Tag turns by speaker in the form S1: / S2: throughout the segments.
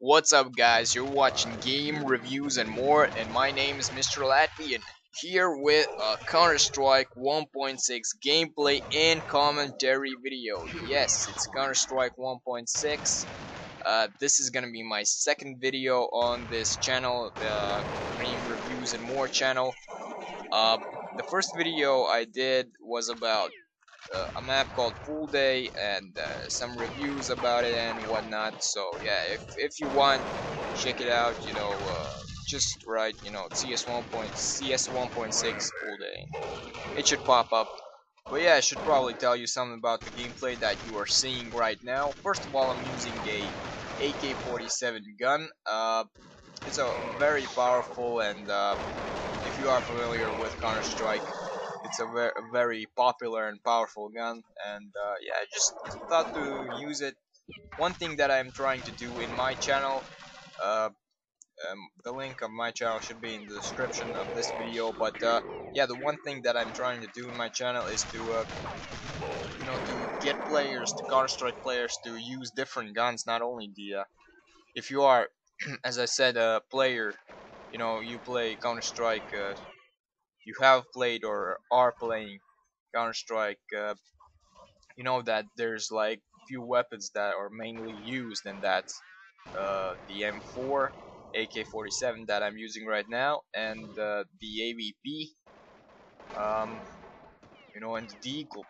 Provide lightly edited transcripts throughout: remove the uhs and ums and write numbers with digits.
S1: What's up, guys? You're watching Game Reviews and More, and my name is Mr. Latvian. Here with a Counter-Strike 1.6 gameplay and commentary video. Yes, it's Counter-Strike 1.6. This is gonna be my second video on this channel, the Game Reviews and More channel. Uh, the first video I did was about a map called Full Day and some reviews about it and whatnot. So yeah, if you want, check it out. Just write CS 1.6 Full Day. It should pop up. But yeah, I should probably tell you something about the gameplay that you are seeing right now. First of all, I'm using a AK-47 gun. It's a very powerful and if you are familiar with Counter-Strike, it's a very popular and powerful gun, and yeah, I just thought to use it. One thing that I'm trying to do in my channel, uh, the link of my channel should be in the description of this video, but yeah, the one thing that I'm trying to do in my channel is to, to get players, to Counter-Strike players, to use different guns, not only the, if you are, as I said, a player, you play Counter-Strike, you have played or are playing Counter-Strike, you know that there's like few weapons that are mainly used, and that's the M4, AK-47 that I'm using right now, and the AVP, um, and the Deagle.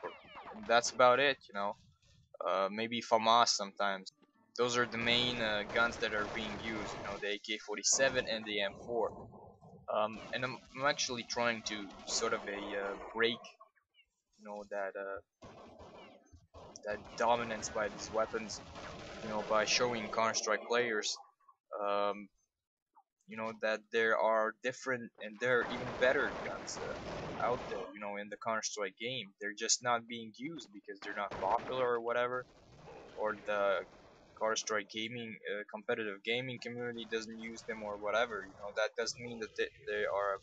S1: And that's about it. Maybe FAMAS sometimes. Those are the main guns that are being used. The AK-47 and the M4. And I'm actually trying to sort of break, that dominance by these weapons, by showing Counter-Strike players, um, that there are different and there are even better guns out there, in the Counter-Strike game. They're just not being used because they're not popular or whatever, or the Counter-Strike gaming, competitive gaming community doesn't use them or whatever. That doesn't mean that they are,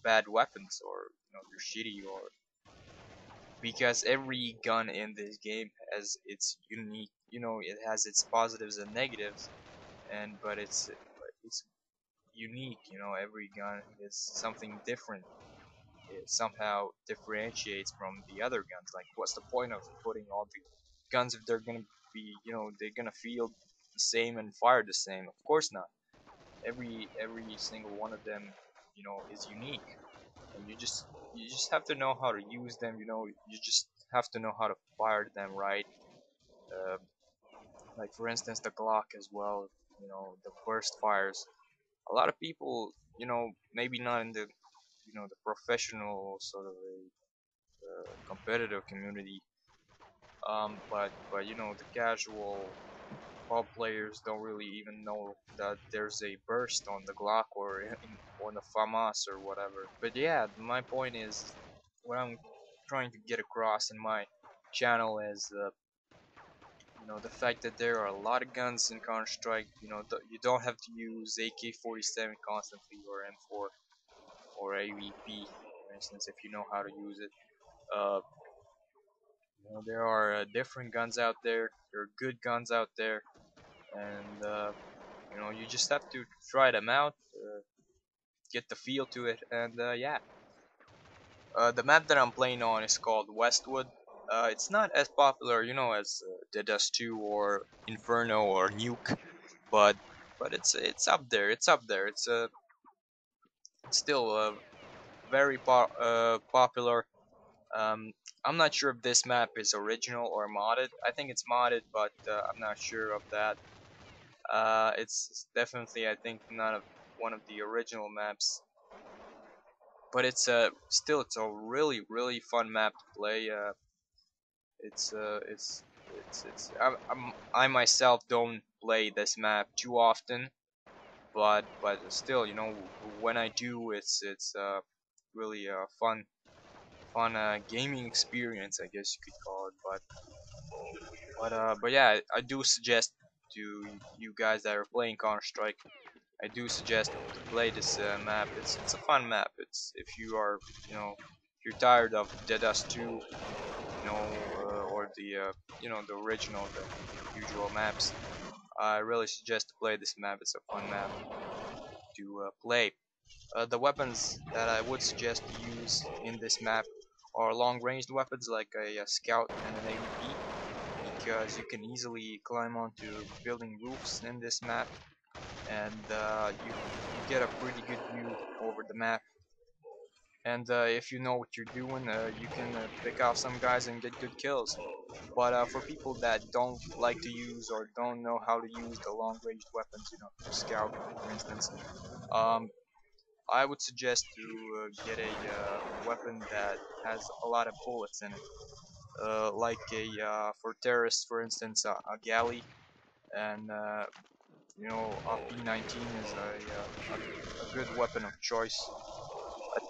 S1: bad weapons, or, they're shitty, or because every gun in this game has its unique, it has its positives and negatives, and but it's unique. Every gun is something different. It somehow differentiates from the other guns. Like, what's the point of putting all the guns if they're gonna be, they're gonna feel the same and fire the same? Of course not. Every single one of them, is unique, and you just have to know how to use them. You just have to know how to fire them right. Uh, like, for instance, the Glock as well. The burst fires. A lot of people, maybe not in the, the professional sort of a competitive community, but the casual pub players don't really even know that there's a burst on the Glock, or on the FAMAS or whatever. But yeah, my point is, what I'm trying to get across in my channel is, the fact that there are a lot of guns in Counter-Strike. You don't have to use AK-47 constantly, or M4, or AVP, for instance, if you know how to use it. Uh, there are different guns out there. There are good guns out there, and you just have to try them out, get the feel to it, and yeah. The map that I'm playing on is called Westwood. It's not as popular, as the Dust 2 or Inferno or Nuke, but it's up there. It's up there. It's still very popular. Um, I'm not sure if this map is original or modded. I think it's modded, but I'm not sure of that. It's definitely, I think, not one of the original maps, but it's a really fun map to play. It's I myself don't play this map too often, but still, when I do, it's really a fun gaming experience, I guess you could call it. But yeah, I do suggest to you guys that are playing Counter Strike, I do suggest to play this map. It's a fun map. It's if you are, if you're tired of Dead Us 2, or the the original, the usual maps. I really suggest to play this map. It's a fun map to play. The weapons that I would suggest to use in this map are long-ranged weapons like a scout and an AVP, because you can easily climb onto building roofs in this map, and you get a pretty good view over the map. And if you know what you're doing, you can pick off some guys and get good kills. But for people that don't like to use or don't know how to use the long-ranged weapons, scout, for instance, um, I would suggest to get a weapon that has a lot of bullets in it, like for terrorists, for instance, a galley, and a P19 is a good weapon of choice,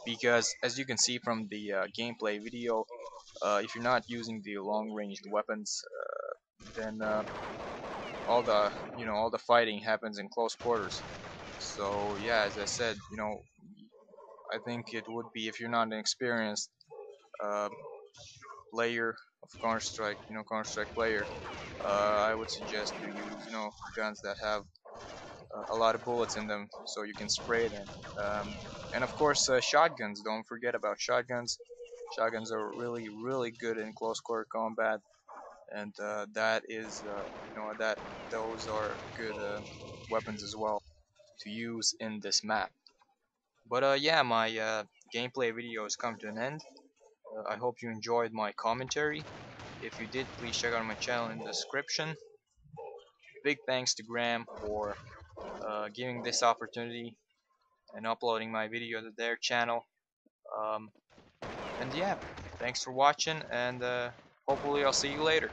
S1: because as you can see from the gameplay video, if you're not using the long-ranged weapons, then all the fighting happens in close quarters. So yeah, as I said, I think it would be, if you're not an experienced uh, player of Counter-Strike, Counter-Strike player, I would suggest to use, guns that have a lot of bullets in them, so you can spray them. And of course, shotguns. Don't forget about shotguns. Shotguns are really, really good in close quarter combat, and that is, that those are good weapons as well to use in this map. But yeah, my gameplay video has come to an end. I hope you enjoyed my commentary. If you did, please check out my channel in the description. Big thanks to Graham for giving this opportunity and uploading my video to their channel. Um, and yeah, thanks for watching, and hopefully I'll see you later.